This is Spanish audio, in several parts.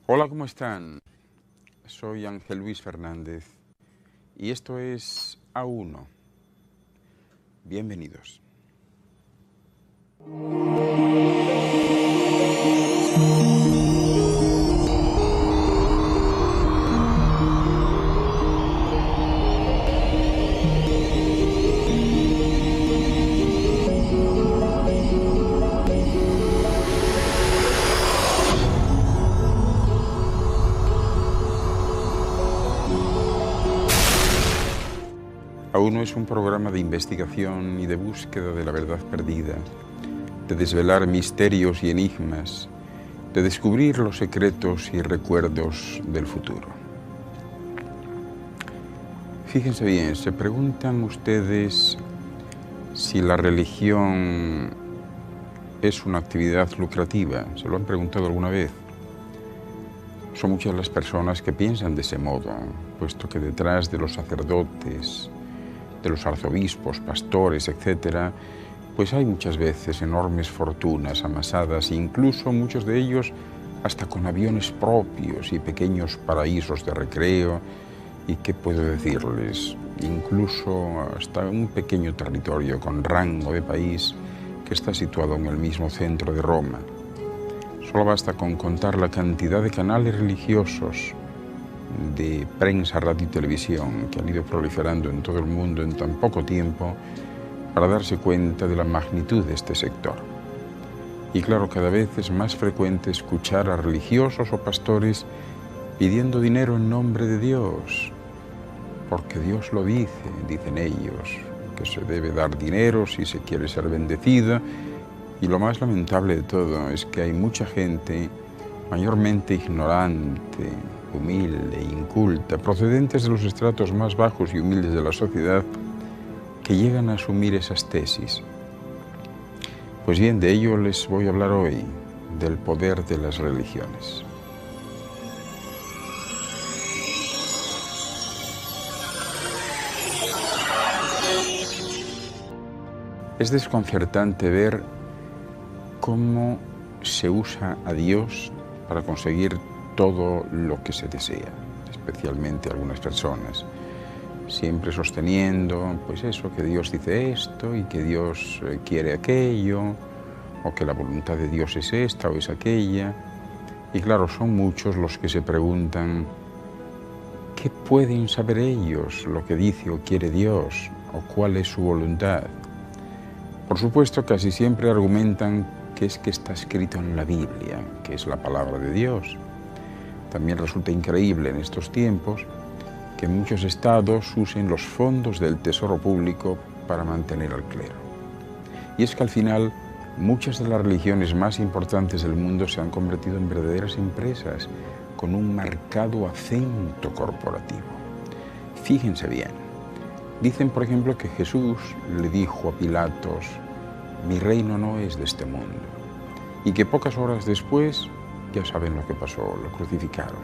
Hola, ¿cómo están? Soy Ángel Luis Fernández y esto es A1. Bienvenidos. A1 es un programa de investigación y de búsqueda de la verdad perdida, de desvelar misterios y enigmas, de descubrir los secretos y recuerdos del futuro. Fíjense bien, ¿se preguntan ustedes si la religión es una actividad lucrativa? ¿Se lo han preguntado alguna vez? Son muchas las personas que piensan de ese modo, puesto que detrás de los sacerdotes, de los arzobispos, pastores, etc., pues hay muchas veces enormes fortunas amasadas, incluso muchos de ellos hasta con aviones propios y pequeños paraísos de recreo, y qué puedo decirles, incluso hasta un pequeño territorio con rango de país que está situado en el mismo centro de Roma. Solo basta con contar la cantidad de canales religiosos, de prensa, radio y televisión que han ido proliferando en todo el mundo en tan poco tiempo para darse cuenta de la magnitud de este sector. Y claro, cada vez es más frecuente escuchar a religiosos o pastores pidiendo dinero en nombre de Dios, porque Dios lo dice, dicen ellos, que se debe dar dinero si se quiere ser bendecido. Y lo más lamentable de todo es que hay mucha gente mayormente ignorante, humilde, inculta, procedentes de los estratos más bajos y humildes de la sociedad, que llegan a asumir esas tesis. Pues bien, de ello les voy a hablar hoy, del poder de las religiones. Es desconcertante ver cómo se usa a Dios para conseguir todo lo que se desea, especialmente algunas personas, siempre sosteniendo, pues eso, que Dios dice esto y que Dios quiere aquello, o que la voluntad de Dios es esta o es aquella. Y claro, son muchos los que se preguntan, ¿qué pueden saber ellos lo que dice o quiere Dios, o cuál es su voluntad? Por supuesto, casi siempre argumentan que es que está escrito en la Biblia, que es la palabra de Dios. También resulta increíble en estos tiempos que muchos estados usen los fondos del tesoro público para mantener al clero. Y es que al final muchas de las religiones más importantes del mundo se han convertido en verdaderas empresas con un marcado acento corporativo. Fíjense bien, dicen por ejemplo que Jesús le dijo a Pilatos, mi reino no es de este mundo, y que pocas horas después ya saben lo que pasó, lo crucificaron.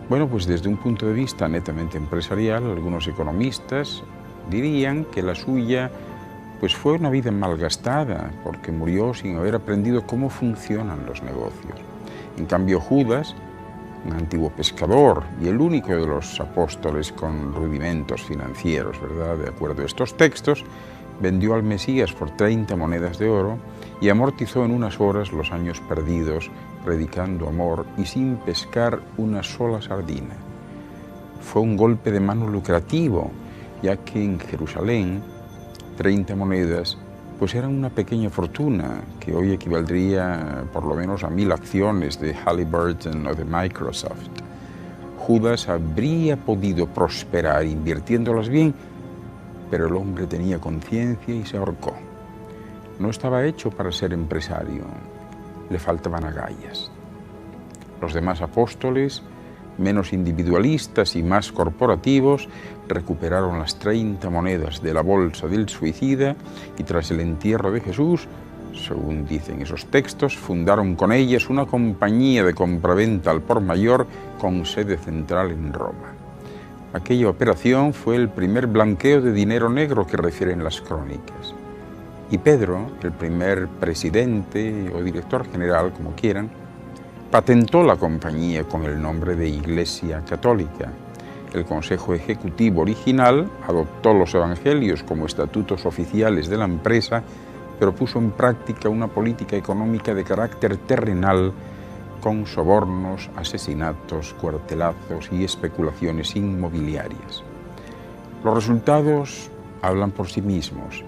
Bueno, pues desde un punto de vista netamente empresarial, algunos economistas dirían que la suya pues fue una vida malgastada, porque murió sin haber aprendido cómo funcionan los negocios. En cambio, Judas, un antiguo pescador y el único de los apóstoles con rudimentos financieros, ¿verdad?, de acuerdo a estos textos, vendió al Mesías por 30 monedas de oro y amortizó en unas horas los años perdidos predicando amor y sin pescar una sola sardina. Fue un golpe de mano lucrativo, ya que en Jerusalén 30 monedas pues eran una pequeña fortuna que hoy equivaldría por lo menos a 1000 acciones de Halliburton o de Microsoft. Judas habría podido prosperar invirtiéndolas bien, pero el hombre tenía conciencia y se ahorcó. No estaba hecho para ser empresario, le faltaban agallas. Los demás apóstoles, menos individualistas y más corporativos, recuperaron las 30 monedas de la bolsa del suicida y tras el entierro de Jesús, según dicen esos textos, fundaron con ellas una compañía de compraventa al por mayor con sede central en Roma. Aquella operación fue el primer blanqueo de dinero negro que refieren las crónicas. Y Pedro, el primer presidente o director general, como quieran, patentó la compañía con el nombre de Iglesia Católica. El Consejo Ejecutivo original adoptó los evangelios como estatutos oficiales de la empresa, pero puso en práctica una política económica de carácter terrenal con sobornos, asesinatos, cuartelazos y especulaciones inmobiliarias. Los resultados hablan por sí mismos.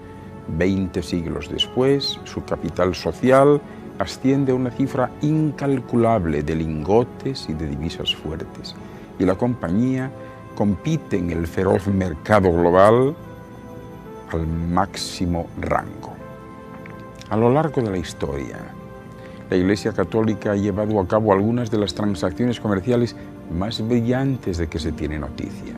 20 siglos después, su capital social asciende a una cifra incalculable de lingotes y de divisas fuertes, y la compañía compite en el feroz mercado global al máximo rango. A lo largo de la historia, la Iglesia Católica ha llevado a cabo algunas de las transacciones comerciales más brillantes de que se tiene noticia.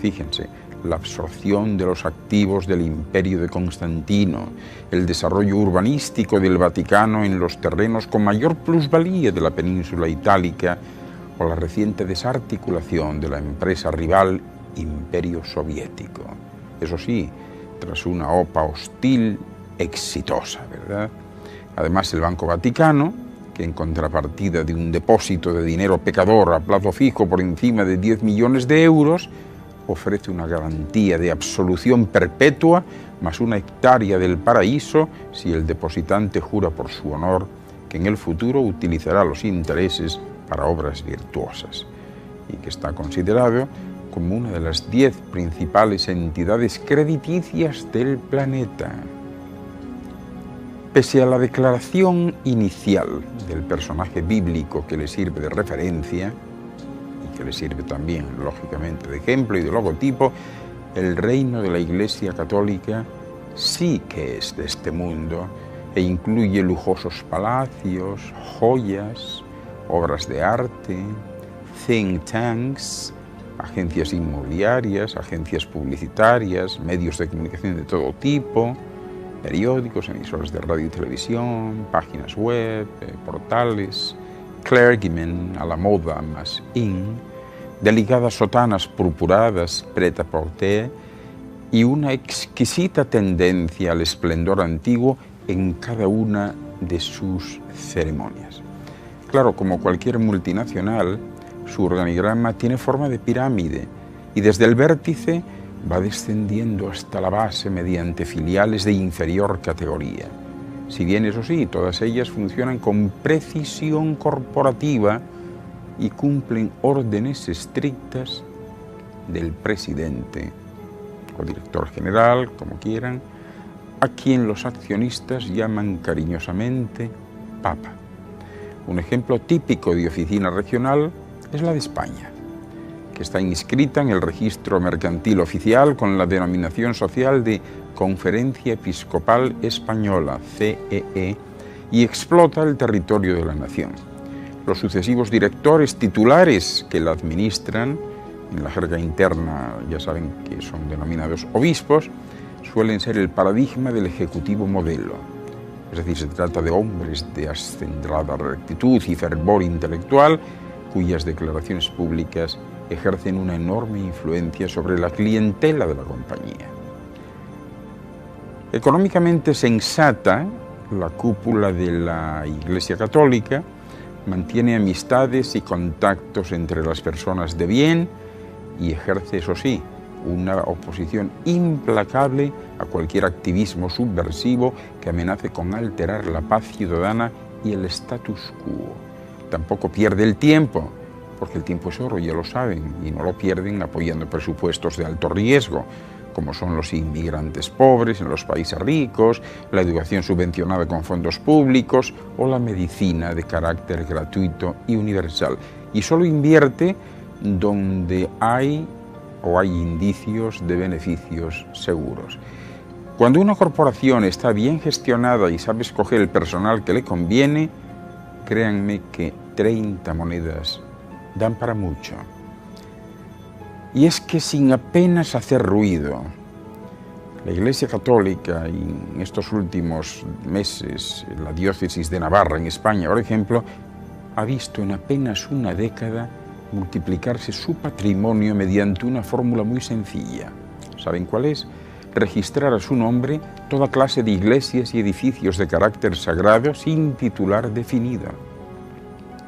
Fíjense, la absorción de los activos del Imperio de Constantino, el desarrollo urbanístico del Vaticano en los terrenos con mayor plusvalía de la península itálica o la reciente desarticulación de la empresa rival Imperio Soviético. Eso sí, tras una OPA hostil exitosa, ¿verdad? Además, el Banco Vaticano, que en contrapartida de un depósito de dinero pecador a plazo fijo por encima de 10 millones de euros, ofrece una garantía de absolución perpetua más una hectárea del paraíso si el depositante jura por su honor que en el futuro utilizará los intereses para obras virtuosas, y que está considerado como una de las 10 principales entidades crediticias del planeta. Pese a la declaración inicial del personaje bíblico que le sirve de referencia, y que le sirve también, lógicamente, de ejemplo y de logotipo, el reino de la Iglesia Católica sí que es de este mundo e incluye lujosos palacios, joyas, obras de arte, think tanks, agencias inmobiliarias, agencias publicitarias, medios de comunicación de todo tipo, periódicos, emisoras de radio y televisión, páginas web, portales, clergymen a la moda más in, delicadas sotanas purpuradas prêt-à-porter y una exquisita tendencia al esplendor antiguo en cada una de sus ceremonias. Claro, como cualquier multinacional, su organigrama tiene forma de pirámide y desde el vértice va descendiendo hasta la base mediante filiales de inferior categoría. Si bien, eso sí, todas ellas funcionan con precisión corporativa y cumplen órdenes estrictas del presidente o director general, como quieran, a quien los accionistas llaman cariñosamente Papa. Un ejemplo típico de oficina regional es la de España, que está inscrita en el registro mercantil oficial con la denominación social de Conferencia Episcopal Española, CEE, y explota el territorio de la nación. Los sucesivos directores titulares que la administran, en la jerga interna ya saben que son denominados obispos, suelen ser el paradigma del ejecutivo modelo. Es decir, se trata de hombres de ascendrada rectitud y fervor intelectual, cuyas declaraciones públicas ejercen una enorme influencia sobre la clientela de la compañía. Económicamente sensata, la cúpula de la Iglesia Católica mantiene amistades y contactos entre las personas de bien y ejerce, eso sí, una oposición implacable a cualquier activismo subversivo que amenace con alterar la paz ciudadana y el status quo. Tampoco pierde el tiempo, porque el tiempo es oro, ya lo saben, y no lo pierden apoyando presupuestos de alto riesgo, como son los inmigrantes pobres en los países ricos, la educación subvencionada con fondos públicos o la medicina de carácter gratuito y universal. Y solo invierte donde hay indicios de beneficios seguros. Cuando una corporación está bien gestionada y sabe escoger el personal que le conviene, créanme que 30 monedas dan para mucho. Y es que sin apenas hacer ruido, la Iglesia Católica, y en estos últimos meses la diócesis de Navarra en España, por ejemplo, ha visto en apenas una década multiplicarse su patrimonio mediante una fórmula muy sencilla. ¿Saben cuál es? Registrar a su nombre toda clase de iglesias y edificios de carácter sagrado sin titular definido.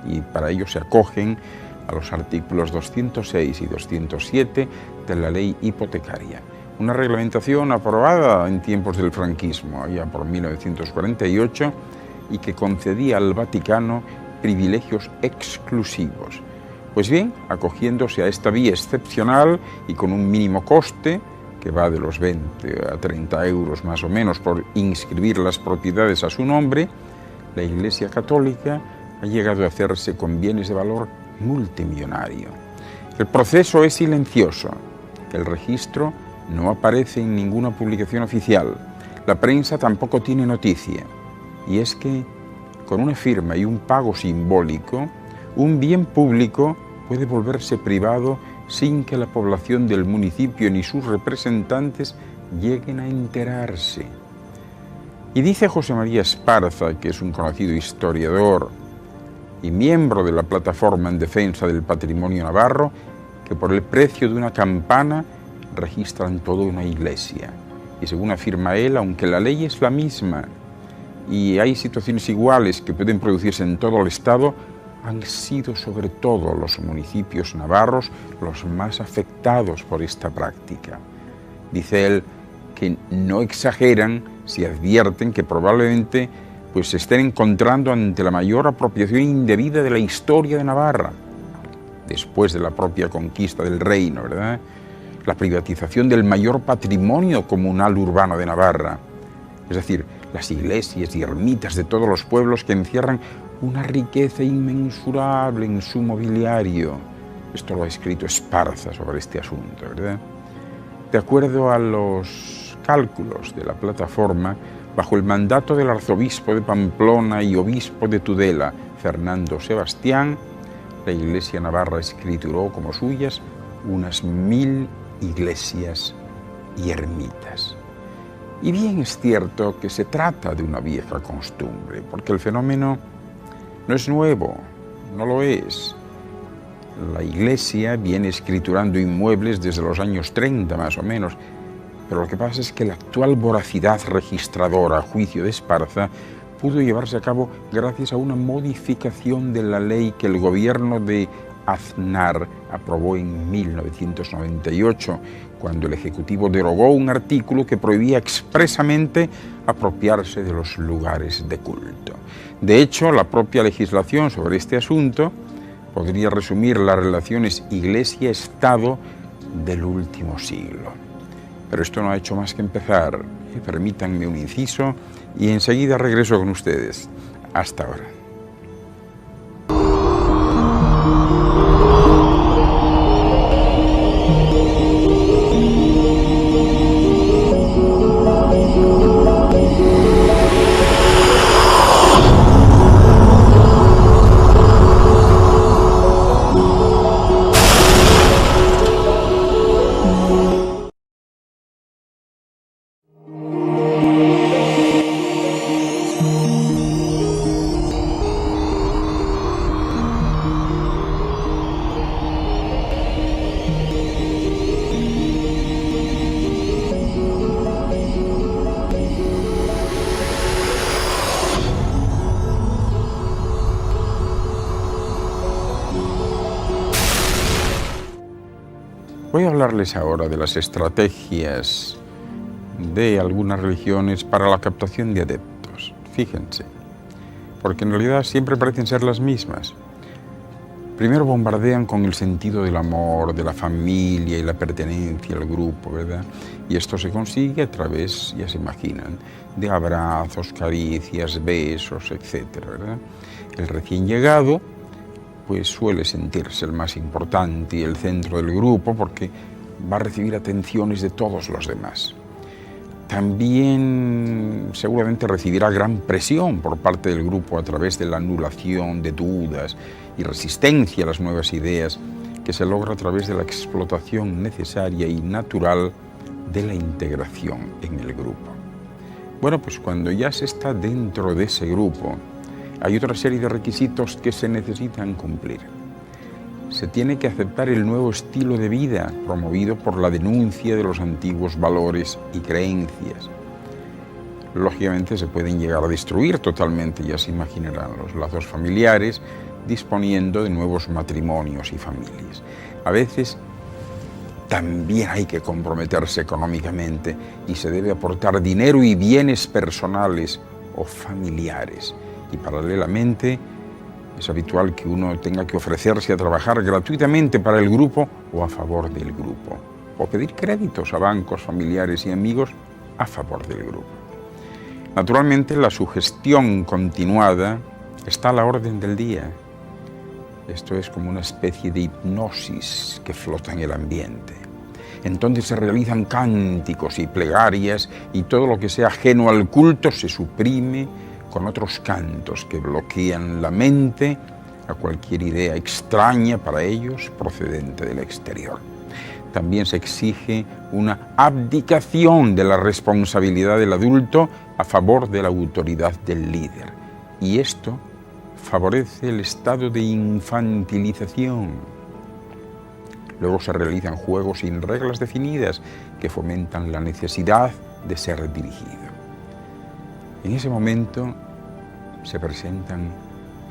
y para ello se acogen a los artículos 206 y 207 de la ley hipotecaria. Una reglamentación aprobada en tiempos del franquismo, allá por 1948, y que concedía al Vaticano privilegios exclusivos. Pues bien, acogiéndose a esta vía excepcional y con un mínimo coste, que va de los 20 a 30 euros más o menos por inscribir las propiedades a su nombre, la Iglesia Católica ha llegado a hacerse con bienes de valor multimillonario. El proceso es silencioso, el registro no aparece en ninguna publicación oficial, la prensa tampoco tiene noticia, y es que con una firma y un pago simbólico, un bien público puede volverse privado sin que la población del municipio ni sus representantes lleguen a enterarse. Y dice José María Esparza, que es un conocido historiador y miembro de la Plataforma en Defensa del Patrimonio Navarro, que por el precio de una campana registran toda una iglesia. Y según afirma él, aunque la ley es la misma y hay situaciones iguales que pueden producirse en todo el Estado, han sido sobre todo los municipios navarros los más afectados por esta práctica. Dice él que no exageran si advierten que probablemente se estén encontrando ante la mayor apropiación indebida de la historia de Navarra, después de la propia conquista del reino, ¿verdad? La privatización del mayor patrimonio comunal urbano de Navarra, es decir, las iglesias y ermitas de todos los pueblos que encierran una riqueza inmensurable en su mobiliario. Esto lo ha escrito Esparza sobre este asunto, ¿verdad? De acuerdo a los cálculos de la plataforma, bajo el mandato del arzobispo de Pamplona y obispo de Tudela, Fernando Sebastián, la Iglesia navarra escrituró como suyas unas 1000 iglesias y ermitas. Y bien es cierto que se trata de una vieja costumbre, porque el fenómeno no es nuevo, no lo es. La Iglesia viene escriturando inmuebles desde los años 30 más o menos, pero lo que pasa es que la actual voracidad registradora, a juicio de Esparza, pudo llevarse a cabo gracias a una modificación de la ley que el gobierno de Aznar aprobó en 1998, cuando el Ejecutivo derogó un artículo que prohibía expresamente apropiarse de los lugares de culto. De hecho, la propia legislación sobre este asunto podría resumir las relaciones Iglesia-Estado del último siglo. Pero esto no ha hecho más que empezar. Permítanme un inciso y enseguida regreso con ustedes. Hasta ahora. Voy a hablarles ahora de las estrategias de algunas religiones para la captación de adeptos. Fíjense, porque en realidad siempre parecen ser las mismas. Primero bombardean con el sentido del amor, de la familia y la pertenencia al grupo, ¿verdad? Y esto se consigue a través, ya se imaginan, de abrazos, caricias, besos, etcétera, ¿verdad? El recién llegado pues suele sentirse el más importante y el centro del grupo porque va a recibir atenciones de todos los demás. También seguramente recibirá gran presión por parte del grupo a través de la anulación de dudas y resistencia a las nuevas ideas que se logra a través de la explotación necesaria y natural de la integración en el grupo. Bueno, pues cuando ya se está dentro de ese grupo, hay otra serie de requisitos que se necesitan cumplir. Se tiene que aceptar el nuevo estilo de vida promovido por la denuncia de los antiguos valores y creencias. Lógicamente se pueden llegar a destruir totalmente, ya se imaginarán, los lazos familiares disponiendo de nuevos matrimonios y familias. A veces también hay que comprometerse económicamente y se debe aportar dinero y bienes personales o familiares. Y paralelamente es habitual que uno tenga que ofrecerse a trabajar gratuitamente para el grupo o a favor del grupo, o pedir créditos a bancos, familiares y amigos a favor del grupo. Naturalmente, la sugestión continuada está a la orden del día. Esto es como una especie de hipnosis que flota en el ambiente. Entonces se realizan cánticos y plegarias y todo lo que sea ajeno al culto se suprime con otros cantos que bloquean la mente a cualquier idea extraña para ellos procedente del exterior. También se exige una abdicación de la responsabilidad del adulto a favor de la autoridad del líder. Y esto favorece el estado de infantilización. Luego se realizan juegos sin reglas definidas que fomentan la necesidad de ser dirigido. En ese momento se presentan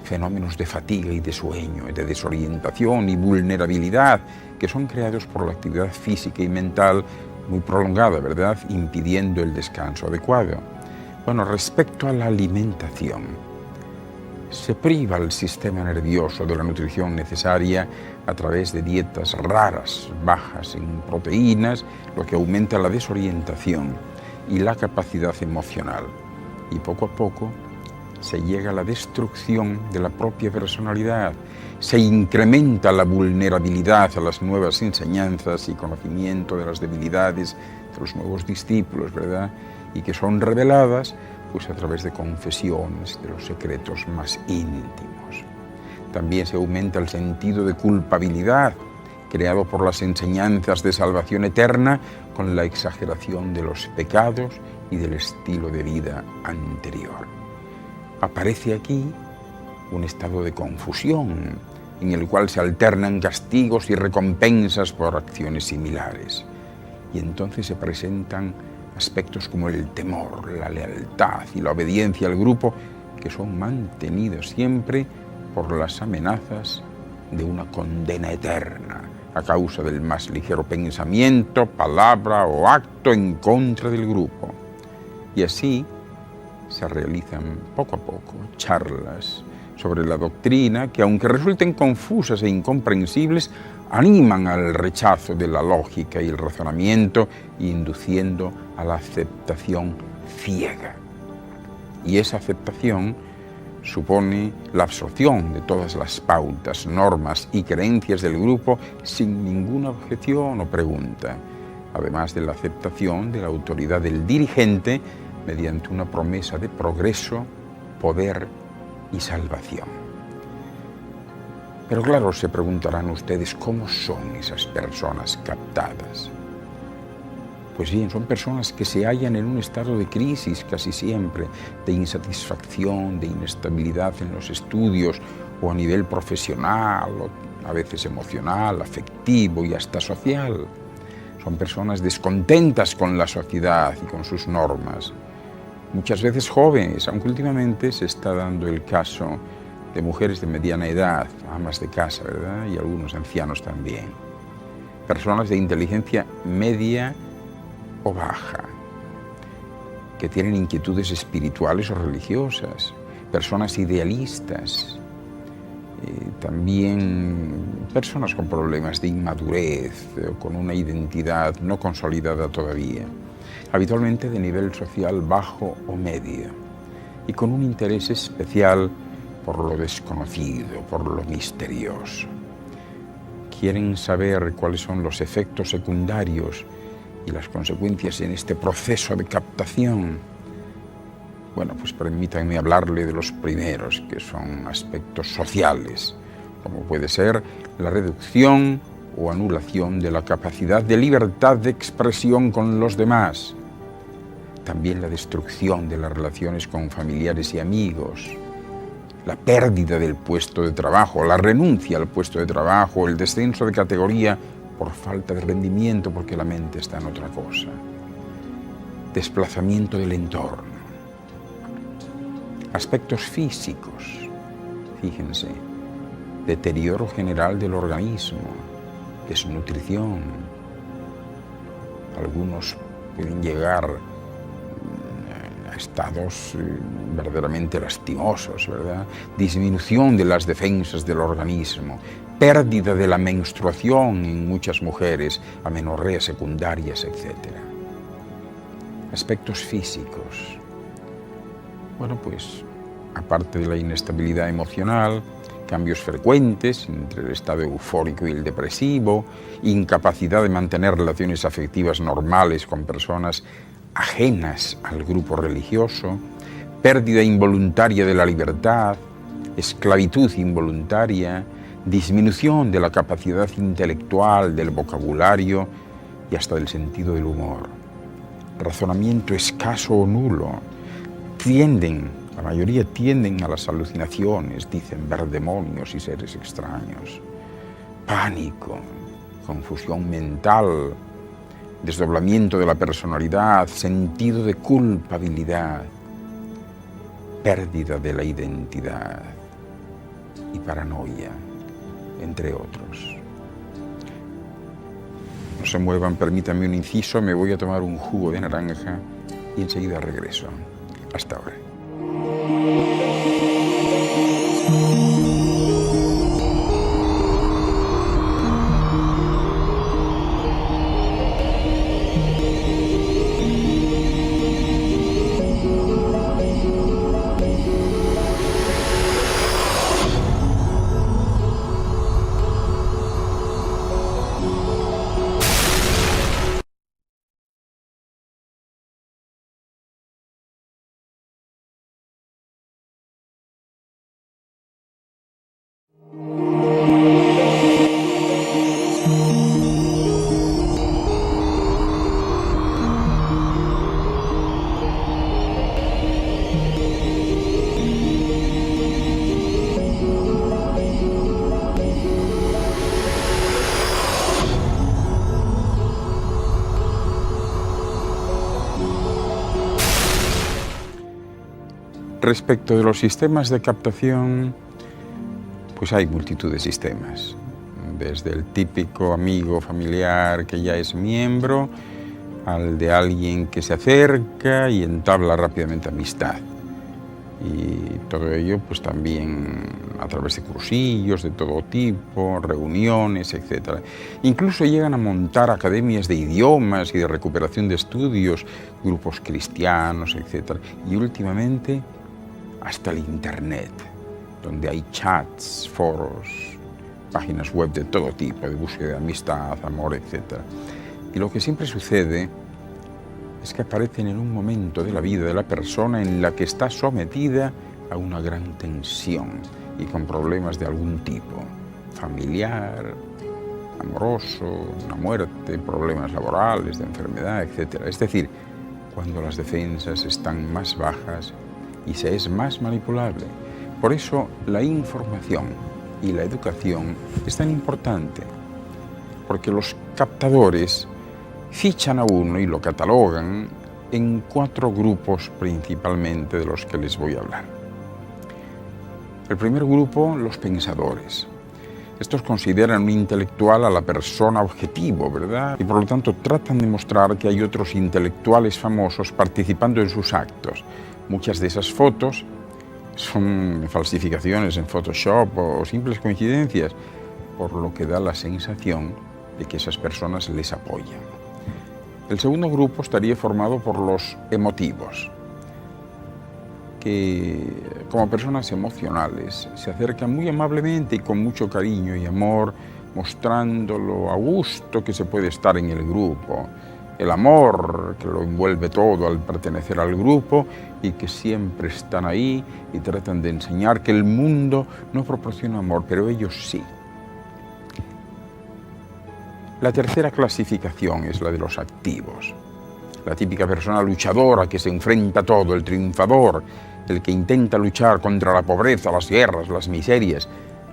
fenómenos de fatiga y de sueño, de desorientación y vulnerabilidad que son creados por la actividad física y mental muy prolongada, ¿verdad?, impidiendo el descanso adecuado. Bueno, respecto a la alimentación, se priva al sistema nervioso de la nutrición necesaria a través de dietas raras, bajas en proteínas, lo que aumenta la desorientación y la capacidad emocional. Y poco a poco se llega a la destrucción de la propia personalidad, se incrementa la vulnerabilidad a las nuevas enseñanzas y conocimiento de las debilidades de los nuevos discípulos, ¿verdad?, y que son reveladas pues a través de confesiones de los secretos más íntimos. También se aumenta el sentido de culpabilidad creado por las enseñanzas de salvación eterna con la exageración de los pecados y del estilo de vida anterior. Aparece aquí un estado de confusión en el cual se alternan castigos y recompensas por acciones similares. Y entonces se presentan aspectos como el temor, la lealtad y la obediencia al grupo que son mantenidos siempre por las amenazas de una condena eterna a causa del más ligero pensamiento, palabra o acto en contra del grupo. Y así se realizan poco a poco charlas sobre la doctrina que, aunque resulten confusas e incomprensibles, animan al rechazo de la lógica y el razonamiento, induciendo a la aceptación ciega. Y esa aceptación supone la absorción de todas las pautas, normas y creencias del grupo sin ninguna objeción o pregunta, además de la aceptación de la autoridad del dirigente mediante una promesa de progreso, poder y salvación. Pero claro, se preguntarán ustedes, ¿cómo son esas personas captadas? Pues bien, son personas que se hallan en un estado de crisis casi siempre, de insatisfacción, de inestabilidad en los estudios o a nivel profesional, o a veces emocional, afectivo y hasta social. Son personas descontentas con la sociedad y con sus normas. Muchas veces jóvenes, aunque últimamente se está dando el caso de mujeres de mediana edad, amas de casa, ¿verdad?, y algunos ancianos también. Personas de inteligencia media o baja, que tienen inquietudes espirituales o religiosas, personas idealistas, también personas con problemas de inmadurez o con una identidad no consolidada todavía, habitualmente de nivel social bajo o medio, y con un interés especial por lo desconocido, por lo misterioso. Quieren saber cuáles son los efectos secundarios y las consecuencias en este proceso de captación. Bueno, pues permítanme hablarle de los primeros, que son aspectos sociales, como puede ser la reducción o anulación de la capacidad de libertad de expresión con los demás. También la destrucción de las relaciones con familiares y amigos, la pérdida del puesto de trabajo, la renuncia al puesto de trabajo, el descenso de categoría por falta de rendimiento porque la mente está en otra cosa. Desplazamiento del entorno. Aspectos físicos. Fíjense, deterioro general del organismo, desnutrición. Algunos pueden llegar a estados verdaderamente lastimosos, ¿verdad? Disminución de las defensas del organismo, pérdida de la menstruación en muchas mujeres, amenorreas secundarias, etc. Aspectos físicos. Bueno, pues, aparte de la inestabilidad emocional, cambios frecuentes entre el estado eufórico y el depresivo, incapacidad de mantener relaciones afectivas normales con personas ajenas al grupo religioso, pérdida involuntaria de la libertad, esclavitud involuntaria, disminución de la capacidad intelectual, del vocabulario y hasta del sentido del humor, razonamiento escaso o nulo, la mayoría tienden a las alucinaciones, dicen ver demonios y seres extraños, pánico, confusión mental, desdoblamiento de la personalidad, sentido de culpabilidad, pérdida de la identidad y paranoia, entre otros. No se muevan, permítanme un inciso, me voy a tomar un jugo de naranja y enseguida regreso. Hasta ahora. Respecto de los sistemas de captación, pues hay multitud de sistemas, desde el típico amigo familiar que ya es miembro, al de alguien que se acerca y entabla rápidamente amistad. Y todo ello pues también a través de cursillos de todo tipo, reuniones, etc. Incluso llegan a montar academias de idiomas y de recuperación de estudios, grupos cristianos, etc. Y últimamente hasta el Internet, donde hay chats, foros, páginas web de todo tipo, de búsqueda de amistad, amor, etc. Y lo que siempre sucede es que aparecen en un momento de la vida de la persona en la que está sometida a una gran tensión y con problemas de algún tipo, familiar, amoroso, una muerte, problemas laborales, de enfermedad, etc. Es decir, cuando las defensas están más bajas y se es más manipulable. Por eso la información y la educación es tan importante, porque los captadores fichan a uno y lo catalogan en 4 grupos principalmente de los que les voy a hablar. El primer grupo, los pensadores. Estos consideran un intelectual a la persona objetivo, ¿verdad? Y por lo tanto tratan de mostrar que hay otros intelectuales famosos participando en sus actos. Muchas de esas fotos son falsificaciones en Photoshop o simples coincidencias, por lo que da la sensación de que esas personas les apoyan. El segundo grupo estaría formado por los emotivos, que como personas emocionales se acercan muy amablemente y con mucho cariño y amor, mostrando lo a gusto que se puede estar en el grupo, el amor que lo envuelve todo al pertenecer al grupo y que siempre están ahí y tratan de enseñar que el mundo no proporciona amor, pero ellos sí. La tercera clasificación es la de los activos. La típica persona luchadora que se enfrenta a todo, el triunfador, el que intenta luchar contra la pobreza, las guerras, las miserias.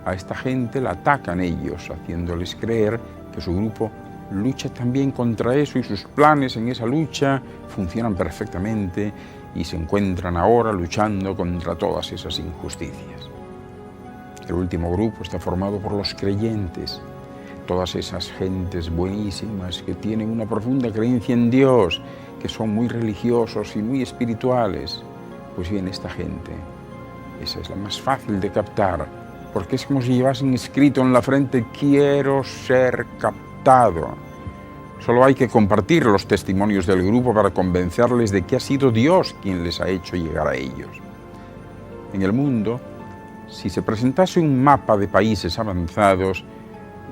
A esta gente la atacan ellos, haciéndoles creer que su grupo lucha también contra eso y sus planes en esa lucha funcionan perfectamente y se encuentran ahora luchando contra todas esas injusticias. El último grupo está formado por los creyentes, todas esas gentes buenísimas que tienen una profunda creencia en Dios, que son muy religiosos y muy espirituales. Pues bien, esta gente, esa es la más fácil de captar, porque es como si llevasen escrito en la frente: quiero ser captado. Solo hay que compartir los testimonios del grupo para convencerles de que ha sido Dios quien les ha hecho llegar a ellos. En el mundo, si se presentase un mapa de países avanzados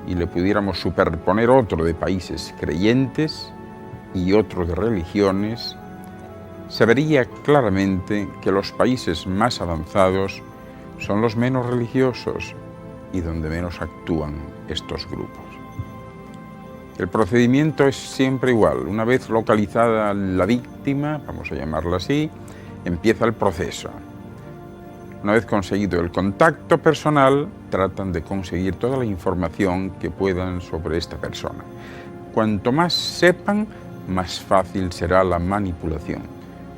y le pudiéramos superponer otro de países creyentes y otro de religiones, se vería claramente que los países más avanzados son los menos religiosos y donde menos actúan estos grupos. El procedimiento es siempre igual. Una vez localizada la víctima, vamos a llamarla así, empieza el proceso. Una vez conseguido el contacto personal, tratan de conseguir toda la información que puedan sobre esta persona. Cuanto más sepan, más fácil será la manipulación,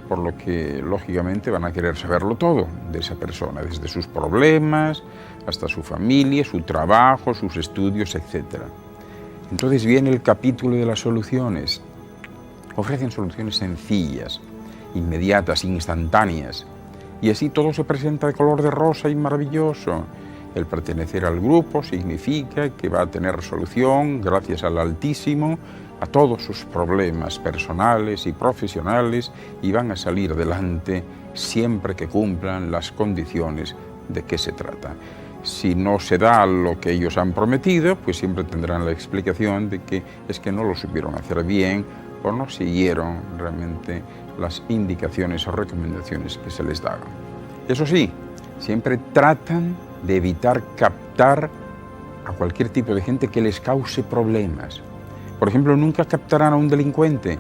por lo que lógicamente van a querer saberlo todo de esa persona, desde sus problemas hasta su familia, su trabajo, sus estudios, etc. Entonces viene el capítulo de las soluciones. Ofrecen soluciones sencillas, inmediatas, instantáneas, y así todo se presenta de color de rosa y maravilloso. El pertenecer al grupo significa que va a tener solución, gracias al Altísimo, a todos sus problemas personales y profesionales, y van a salir adelante siempre que cumplan las condiciones de que se trata. Si no se da lo que ellos han prometido, pues siempre tendrán la explicación de que es que no lo supieron hacer bien o no siguieron realmente las indicaciones o recomendaciones que se les daban. Eso sí, siempre tratan de evitar captar a cualquier tipo de gente que les cause problemas. Por ejemplo, nunca captarán a un delincuente,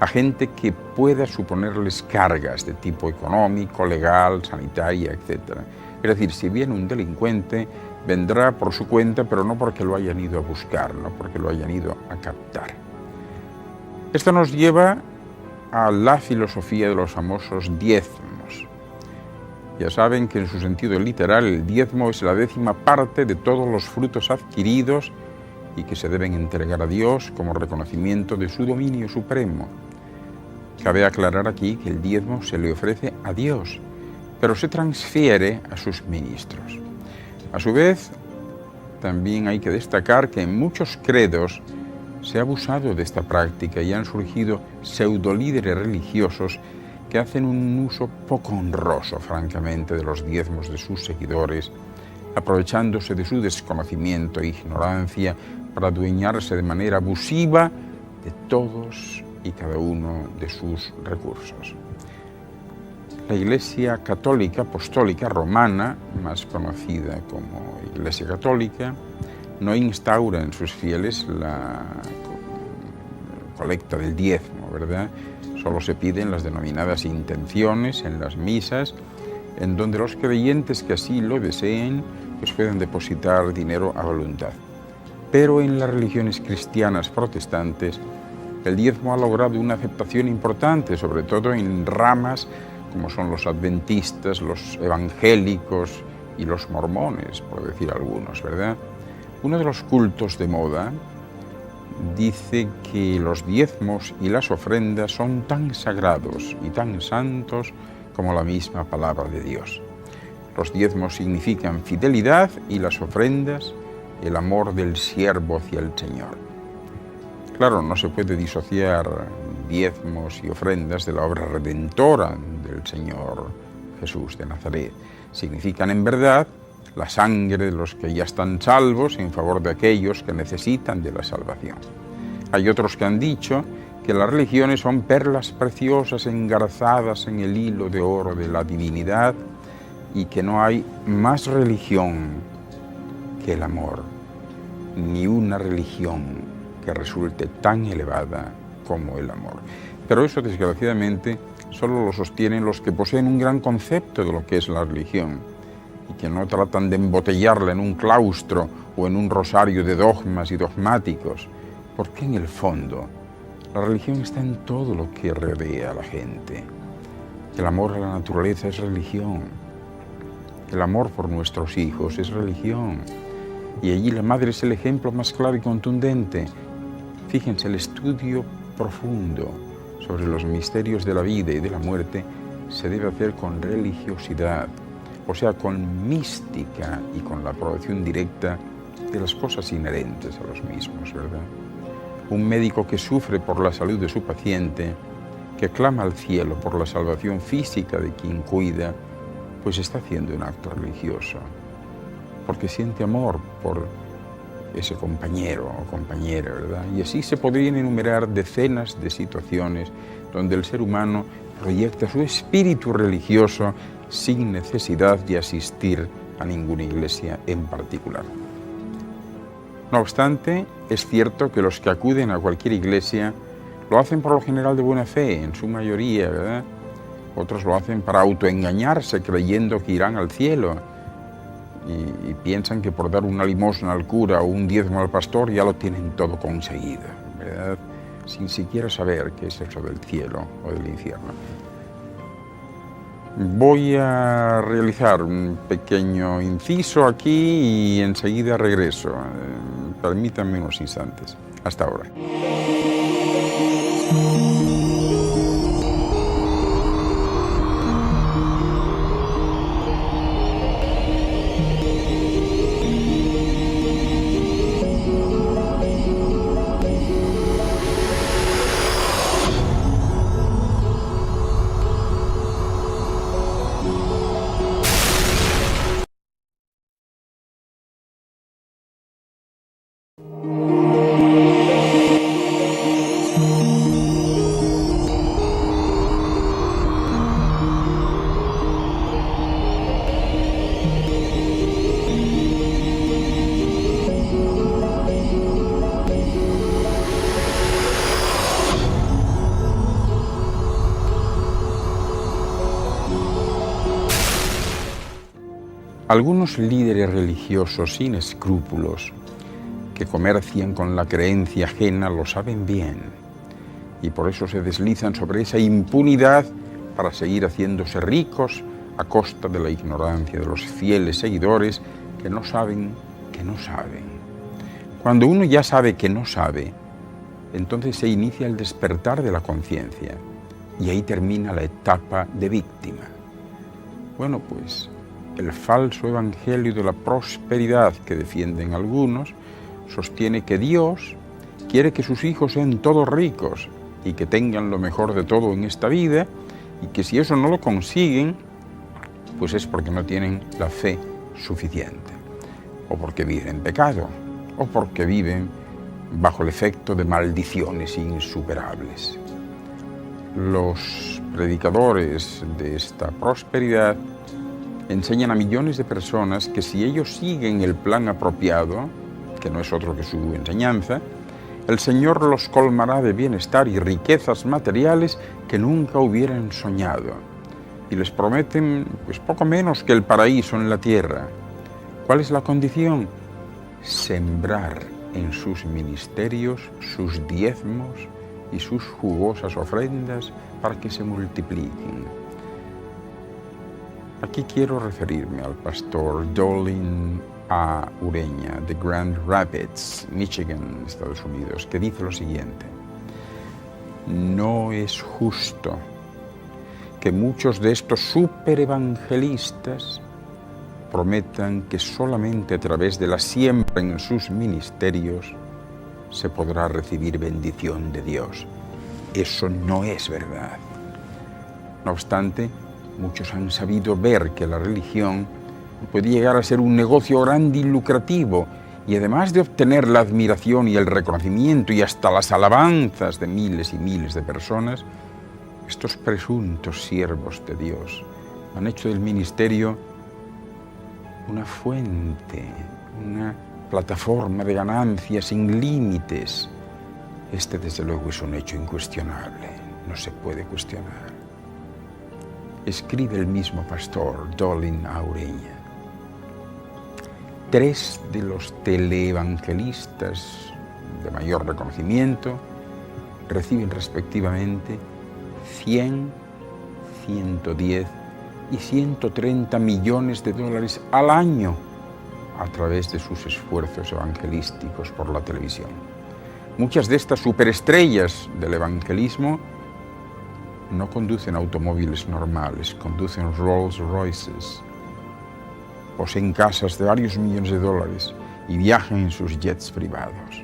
a gente que pueda suponerles cargas de tipo económico, legal, sanitaria, etc. Es decir, si viene un delincuente, vendrá por su cuenta, pero no porque lo hayan ido a buscar, no porque lo hayan ido a captar. Esto nos lleva a la filosofía de los famosos diezmos. Ya saben que en su sentido literal el diezmo es la 10ª parte de todos los frutos adquiridos y que se deben entregar a Dios como reconocimiento de su dominio supremo. Cabe aclarar aquí que el diezmo se le ofrece a Dios, pero se transfiere a sus ministros. A su vez, también hay que destacar que en muchos credos se ha abusado de esta práctica y han surgido pseudolíderes religiosos que hacen un uso poco honroso, francamente, de los diezmos de sus seguidores, aprovechándose de su desconocimiento e ignorancia para adueñarse de manera abusiva de todos y cada uno de sus recursos. La Iglesia Católica Apostólica Romana, más conocida como Iglesia Católica, no instaura en sus fieles la colecta del diezmo, ¿verdad? Solo se piden las denominadas intenciones en las misas, en donde los creyentes que así lo deseen, pues pueden depositar dinero a voluntad. Pero en las religiones cristianas protestantes, el diezmo ha logrado una aceptación importante, sobre todo en ramas como son los adventistas, los evangélicos y los mormones, por decir algunos, ¿verdad? Uno de los cultos de moda dice que los diezmos y las ofrendas son tan sagrados y tan santos como la misma palabra de Dios. Los diezmos significan fidelidad y las ofrendas el amor del siervo hacia el Señor. Claro, no se puede disociar diezmos y ofrendas de la obra redentora del Señor Jesús de Nazaret. Significan en verdad la sangre de los que ya están salvos en favor de aquellos que necesitan de la salvación. Hay otros que han dicho que las religiones son perlas preciosas engarzadas en el hilo de oro de la divinidad y que no hay más religión que el amor, ni una religión que resulte tan elevada como el amor. Pero eso, desgraciadamente, solo lo sostienen los que poseen un gran concepto de lo que es la religión y que no tratan de embotellarla en un claustro o en un rosario de dogmas y dogmáticos, porque en el fondo la religión está en todo lo que rodea a la gente. El amor a la naturaleza es religión. El amor por nuestros hijos es religión. Y allí la madre es el ejemplo más claro y contundente. Fíjense, el estudio profundo sobre los misterios de la vida y de la muerte se debe hacer con religiosidad, o sea, con mística y con la aprobación directa de las cosas inherentes a los mismos, ¿verdad? Un médico que sufre por la salud de su paciente, que clama al cielo por la salvación física de quien cuida, pues está haciendo un acto religioso, porque siente amor por ese compañero o compañera, ¿verdad? Y así se podrían enumerar decenas de situaciones donde el ser humano proyecta su espíritu religioso sin necesidad de asistir a ninguna iglesia en particular. No obstante, es cierto que los que acuden a cualquier iglesia lo hacen por lo general de buena fe, en su mayoría, ¿verdad? Otros lo hacen para autoengañarse, creyendo que irán al cielo y piensan que por dar una limosna al cura o un diezmo al pastor ya lo tienen todo conseguido, ¿verdad? Sin siquiera saber qué es eso del cielo o del infierno. Voy a realizar un pequeño inciso aquí y enseguida regreso. Permítanme unos instantes. Hasta ahora. Algunos líderes religiosos sin escrúpulos que comercian con la creencia ajena lo saben bien y por eso se deslizan sobre esa impunidad para seguir haciéndose ricos a costa de la ignorancia de los fieles seguidores que no saben que no saben. Cuando uno ya sabe que no sabe, entonces se inicia el despertar de la conciencia y ahí termina la etapa de víctima. Bueno, pues el falso evangelio de la prosperidad que defienden algunos sostiene que Dios quiere que sus hijos sean todos ricos y que tengan lo mejor de todo en esta vida y que si eso no lo consiguen, pues es porque no tienen la fe suficiente, o porque viven en pecado, o porque viven bajo el efecto de maldiciones insuperables. Los predicadores de esta prosperidad enseñan a millones de personas que si ellos siguen el plan apropiado, que no es otro que su enseñanza, el Señor los colmará de bienestar y riquezas materiales que nunca hubieran soñado. Y les prometen pues poco menos que el paraíso en la tierra. ¿Cuál es la condición? Sembrar en sus ministerios sus diezmos y sus jugosas ofrendas para que se multipliquen. Aquí quiero referirme al pastor Dolin A. Ureña de Grand Rapids, Michigan, Estados Unidos, que dice lo siguiente: no es justo que muchos de estos superevangelistas prometan que solamente a través de la siembra en sus ministerios se podrá recibir bendición de Dios. Eso no es verdad. No obstante, muchos han sabido ver que la religión puede llegar a ser un negocio grande y lucrativo, y además de obtener la admiración y el reconocimiento y hasta las alabanzas de miles y miles de personas, estos presuntos siervos de Dios han hecho del ministerio una fuente, una plataforma de ganancia sin límites. Este, desde luego, es un hecho incuestionable, no se puede cuestionar. Escribe el mismo pastor Dolin A. Ureña: 3 de los teleevangelistas de mayor reconocimiento reciben respectivamente 100, 110 y 130 millones de dólares al año a través de sus esfuerzos evangelísticos por la televisión. Muchas de estas superestrellas del evangelismo no conducen automóviles normales, conducen Rolls Royces, poseen casas de varios millones de dólares y viajan en sus jets privados.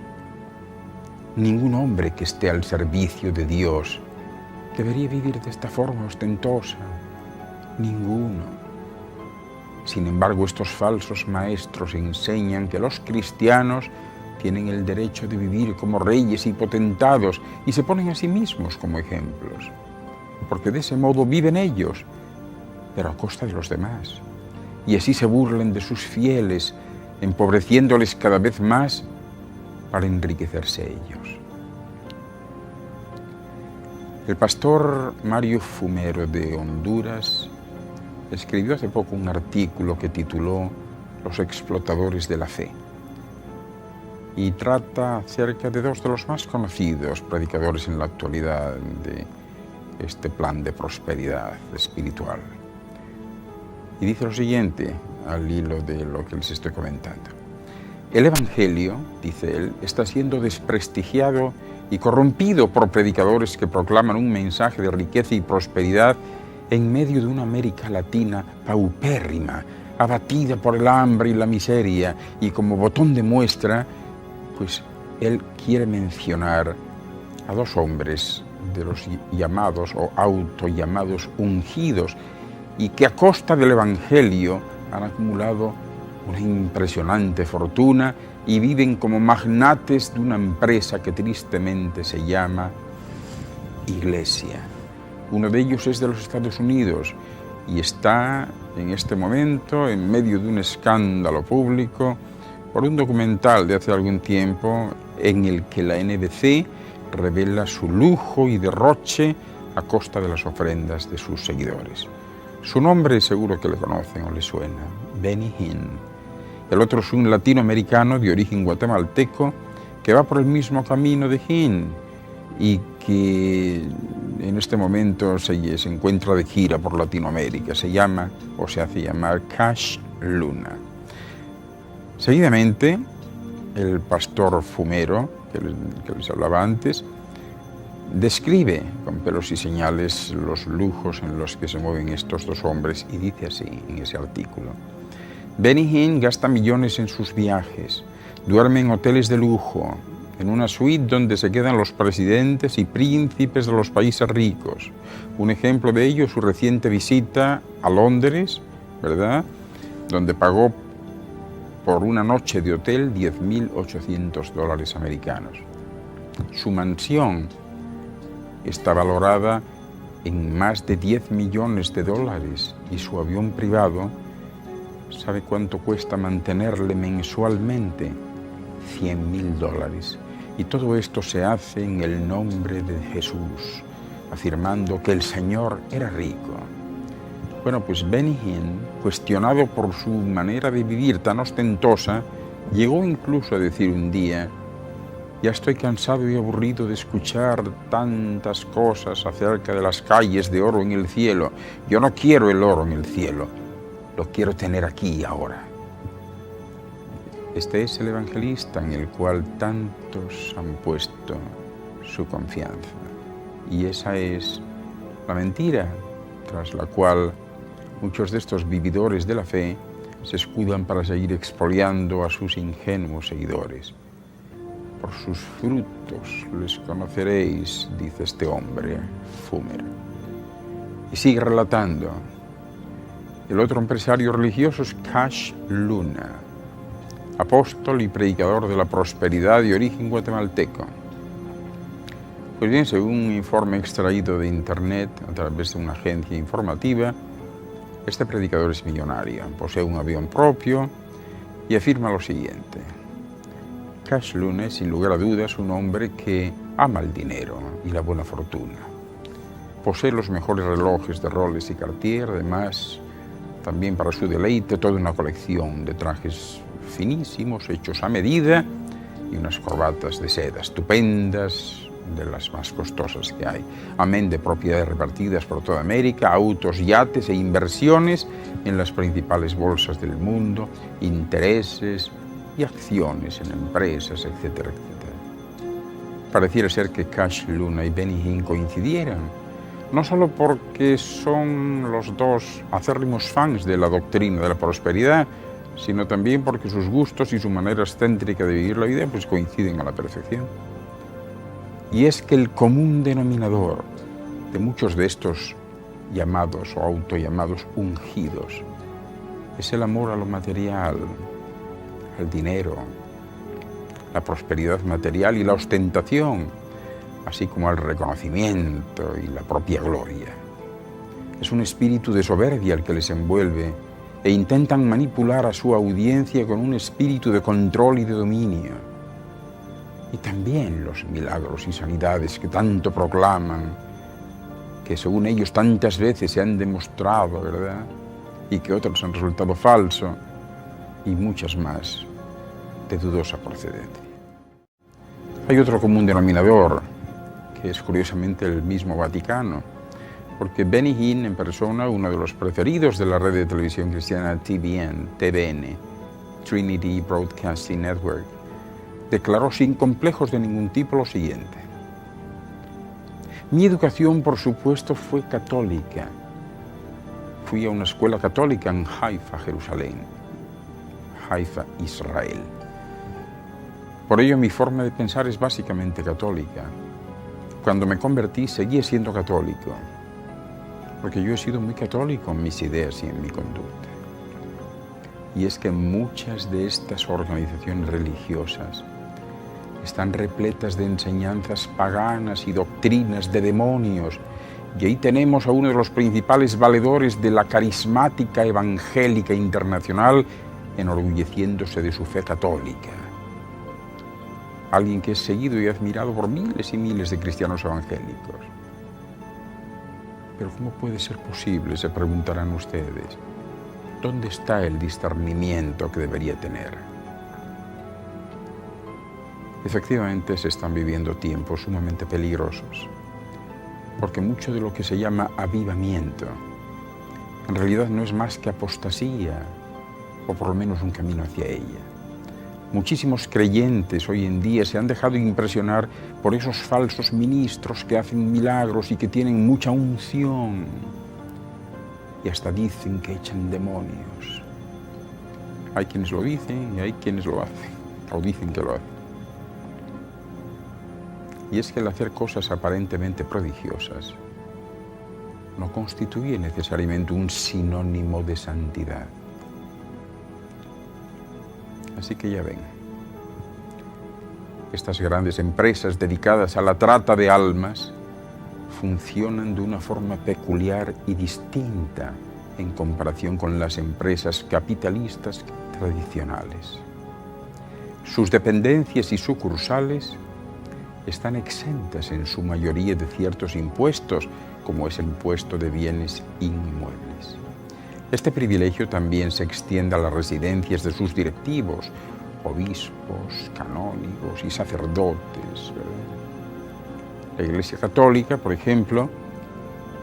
Ningún hombre que esté al servicio de Dios debería vivir de esta forma ostentosa. Ninguno. Sin embargo, estos falsos maestros enseñan que los cristianos tienen el derecho de vivir como reyes y potentados y se ponen a sí mismos como ejemplos, porque de ese modo viven ellos, pero a costa de los demás. Y así se burlan de sus fieles, empobreciéndoles cada vez más para enriquecerse ellos. El pastor Mario Fumero de Honduras escribió hace poco un artículo que tituló Los explotadores de la fe y trata acerca de dos de los más conocidos predicadores en la actualidad de este plan de prosperidad espiritual. Y dice lo siguiente, al hilo de lo que les estoy comentando. El Evangelio, dice él, está siendo desprestigiado y corrompido por predicadores que proclaman un mensaje de riqueza y prosperidad en medio de una América Latina paupérrima, abatida por el hambre y la miseria, y como botón de muestra, pues él quiere mencionar a dos hombres de los llamados o autollamados ungidos, y que a costa del Evangelio han acumulado una impresionante fortuna y viven como magnates de una empresa que tristemente se llama Iglesia. Uno de ellos es de los Estados Unidos y está en este momento en medio de un escándalo público por un documental de hace algún tiempo en el que la NBC revela su lujo y derroche a costa de las ofrendas de sus seguidores. Su nombre seguro que le conocen o le suena, Benny Hinn. El otro es un latinoamericano de origen guatemalteco que va por el mismo camino de Hinn y que en este momento se encuentra de gira por Latinoamérica. Se llama o se hace llamar Cash Luna. Seguidamente, el pastor Fumero, que les hablaba antes, describe con pelos y señales los lujos en los que se mueven estos dos hombres y dice así en ese artículo. Benny Hinn gasta millones en sus viajes, duerme en hoteles de lujo, en una suite donde se quedan los presidentes y príncipes de los países ricos. Un ejemplo de ello es su reciente visita a Londres, ¿verdad?, donde pagó por una noche de hotel $10.800 americanos. Su mansión está valorada en más de $10 millones y su avión privado, ¿sabe cuánto cuesta mantenerle mensualmente? $100.000. Y todo esto se hace en el nombre de Jesús, afirmando que el Señor era rico. Bueno, pues Benny Hinn, cuestionado por su manera de vivir tan ostentosa, llegó incluso a decir un día: ya estoy cansado y aburrido de escuchar tantas cosas acerca de las calles de oro en el cielo. Yo no quiero el oro en el cielo, lo quiero tener aquí y ahora. Este es el evangelista en el cual tantos han puesto su confianza. Y esa es la mentira tras la cual muchos de estos vividores de la fe se escudan para seguir expoliando a sus ingenuos seguidores. Por sus frutos les conoceréis, dice este hombre, Fumero. Y sigue relatando. El otro empresario religioso es Cash Luna, apóstol y predicador de la prosperidad de origen guatemalteco. Pues bien, según un informe extraído de internet a través de una agencia informativa, este predicador es millonario, posee un avión propio y afirma lo siguiente. Cash Luna es, sin lugar a dudas, un hombre que ama el dinero y la buena fortuna. Posee los mejores relojes de Rolex y Cartier, además, también para su deleite, toda una colección de trajes finísimos, hechos a medida, y unas corbatas de seda estupendas, de las más costosas que hay, amén de propiedades repartidas por toda América, autos, yates e inversiones en las principales bolsas del mundo, intereses y acciones en empresas, etcétera, etcétera. Pareciera ser que Cash Luna y Benny Hinn coincidieran, no solo porque son los dos acérrimos fans de la doctrina de la prosperidad, sino también porque sus gustos y su manera excéntrica de vivir la vida pues coinciden a la perfección. Y es que el común denominador de muchos de estos llamados o autollamados ungidos es el amor a lo material, al dinero, la prosperidad material y la ostentación, así como al reconocimiento y la propia gloria. Es un espíritu de soberbia el que les envuelve e intentan manipular a su audiencia con un espíritu de control y de dominio. Y también los milagros y sanidades que tanto proclaman, que según ellos tantas veces se han demostrado, ¿verdad? Y que otros han resultado falsos, y muchas más de dudosa procedencia. Hay otro común denominador, que es curiosamente el mismo Vaticano, porque Benny Hinn en persona, uno de los preferidos de la red de televisión cristiana TVN, Trinity Broadcasting Network, declaró sin complejos de ningún tipo lo siguiente: mi educación, por supuesto, fue católica. Fui a una escuela católica en Haifa, Jerusalén, Haifa, Israel. Por ello, mi forma de pensar es básicamente católica. Cuando me convertí, seguí siendo católico, porque yo he sido muy católico en mis ideas y en mi conducta. Y es que muchas de estas organizaciones religiosas están repletas de enseñanzas paganas y doctrinas de demonios. Y ahí tenemos a uno de los principales valedores de la carismática evangélica internacional enorgulleciéndose de su fe católica. Alguien que es seguido y admirado por miles y miles de cristianos evangélicos. Pero ¿cómo puede ser posible?, se preguntarán ustedes. ¿Dónde está el discernimiento que debería tener? Efectivamente, se están viviendo tiempos sumamente peligrosos, porque mucho de lo que se llama avivamiento en realidad no es más que apostasía, o por lo menos un camino hacia ella. Muchísimos creyentes hoy en día se han dejado impresionar por esos falsos ministros que hacen milagros y que tienen mucha unción, y hasta dicen que echan demonios. Hay quienes lo dicen y hay quienes lo hacen, o dicen que lo hacen. Y es que el hacer cosas aparentemente prodigiosas no constituye necesariamente un sinónimo de santidad. Así que ya ven, estas grandes empresas dedicadas a la trata de almas funcionan de una forma peculiar y distinta en comparación con las empresas capitalistas tradicionales. Sus dependencias y sucursales están exentas en su mayoría de ciertos impuestos, como es el impuesto de bienes inmuebles. Este privilegio también se extiende a las residencias de sus directivos, obispos, canónigos y sacerdotes, ¿verdad? La Iglesia Católica, por ejemplo,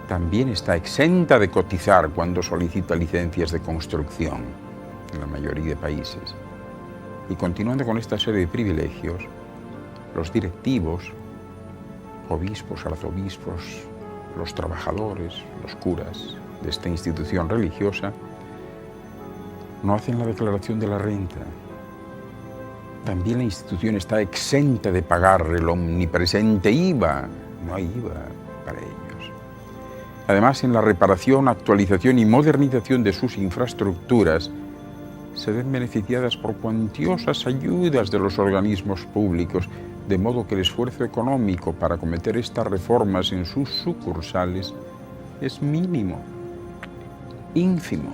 también está exenta de cotizar cuando solicita licencias de construcción en la mayoría de países. Y continuando con esta serie de privilegios, los directivos, obispos, arzobispos, los trabajadores, los curas de esta institución religiosa, no hacen la declaración de la renta. También la institución está exenta de pagar el omnipresente IVA. No hay IVA para ellos. Además, en la reparación, actualización y modernización de sus infraestructuras, se ven beneficiadas por cuantiosas ayudas de los organismos públicos, de modo que el esfuerzo económico para acometer estas reformas en sus sucursales es mínimo, ínfimo.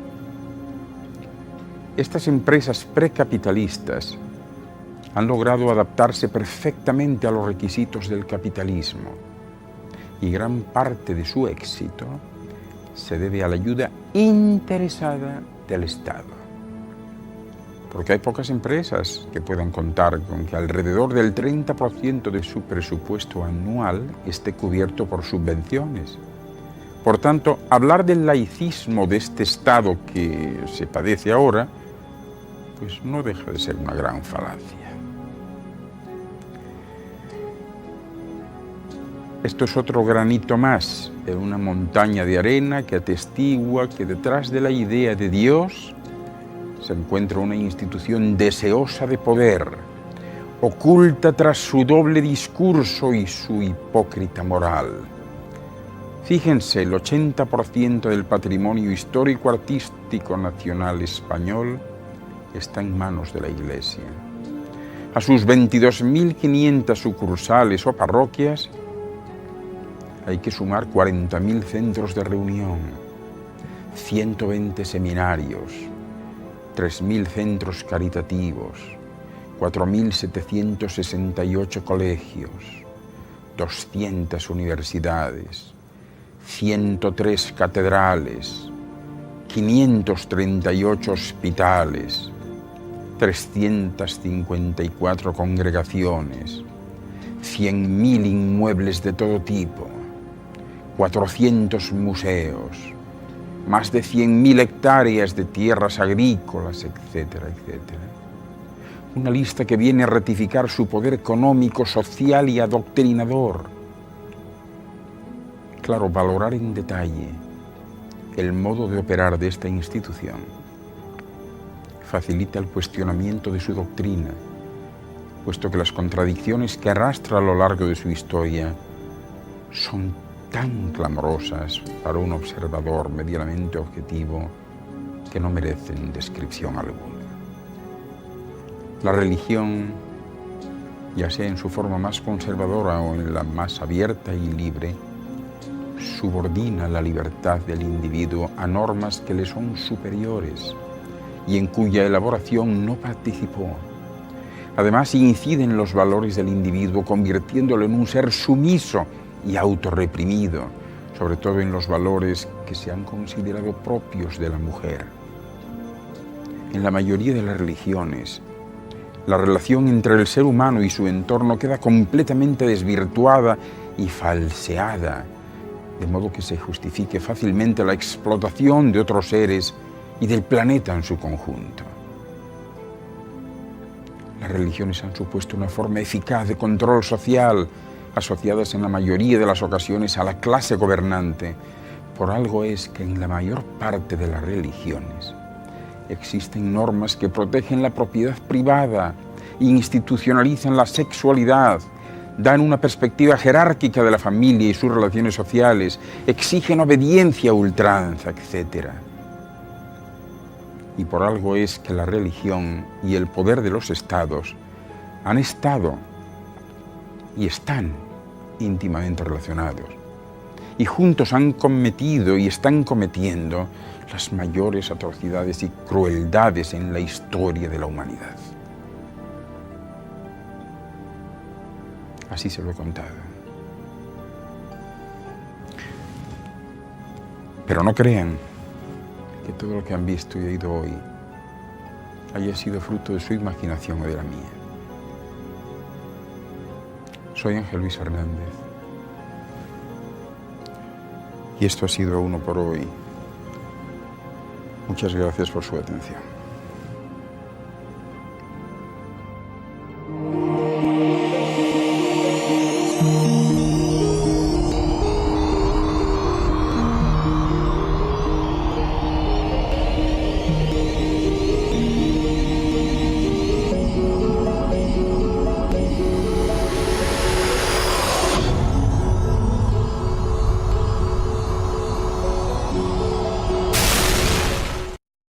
Estas empresas precapitalistas han logrado adaptarse perfectamente a los requisitos del capitalismo, y gran parte de su éxito se debe a la ayuda interesada del Estado. porque hay pocas empresas que puedan contar con que alrededor del 30% de su presupuesto anual esté cubierto por subvenciones. Por tanto, hablar del laicismo de este Estado que se padece ahora, pues no deja de ser una gran falacia. Esto es otro granito más en una montaña de arena que atestigua que detrás de la idea de Dios se encuentra una institución deseosa de poder, oculta tras su doble discurso y su hipócrita moral. Fíjense, el 80% del patrimonio histórico-artístico nacional español está en manos de la Iglesia. A sus 22.500 sucursales o parroquias hay que sumar 40.000 centros de reunión, 120 seminarios, 3.000 centros caritativos, 4.768 colegios, 200 universidades, 103 catedrales, 538 hospitales, 354 congregaciones, 100.000 inmuebles de todo tipo, 400 museos, más de 100.000 hectáreas de tierras agrícolas, etcétera, etcétera. Una lista que viene a ratificar su poder económico, social y adoctrinador. Claro, valorar en detalle el modo de operar de esta institución facilita el cuestionamiento de su doctrina, puesto que las contradicciones que arrastra a lo largo de su historia son tan clamorosas para un observador medianamente objetivo que no merecen descripción alguna. La religión, ya sea en su forma más conservadora o en la más abierta y libre, subordina la libertad del individuo a normas que le son superiores y en cuya elaboración no participó. Además, incide en los valores del individuo, convirtiéndolo en un ser sumiso y autorreprimido, sobre todo en los valores que se han considerado propios de la mujer. En la mayoría de las religiones, la relación entre el ser humano y su entorno queda completamente desvirtuada y falseada, de modo que se justifique fácilmente la explotación de otros seres y del planeta en su conjunto. Las religiones han supuesto una forma eficaz de control social, asociadas en la mayoría de las ocasiones a la clase gobernante. Por algo es que en la mayor parte de las religiones existen normas que protegen la propiedad privada, institucionalizan la sexualidad, dan una perspectiva jerárquica de la familia y sus relaciones sociales, exigen obediencia a ultranza, etc. Y por algo es que la religión y el poder de los estados han estado y están íntimamente relacionados, y juntos han cometido y están cometiendo las mayores atrocidades y crueldades en la historia de la humanidad. Así se lo he contado. Pero no crean que todo lo que han visto y oído hoy haya sido fruto de su imaginación o de la mía. Soy Ángel Luis Hernández y esto ha sido Uno por Hoy. Muchas gracias por su atención.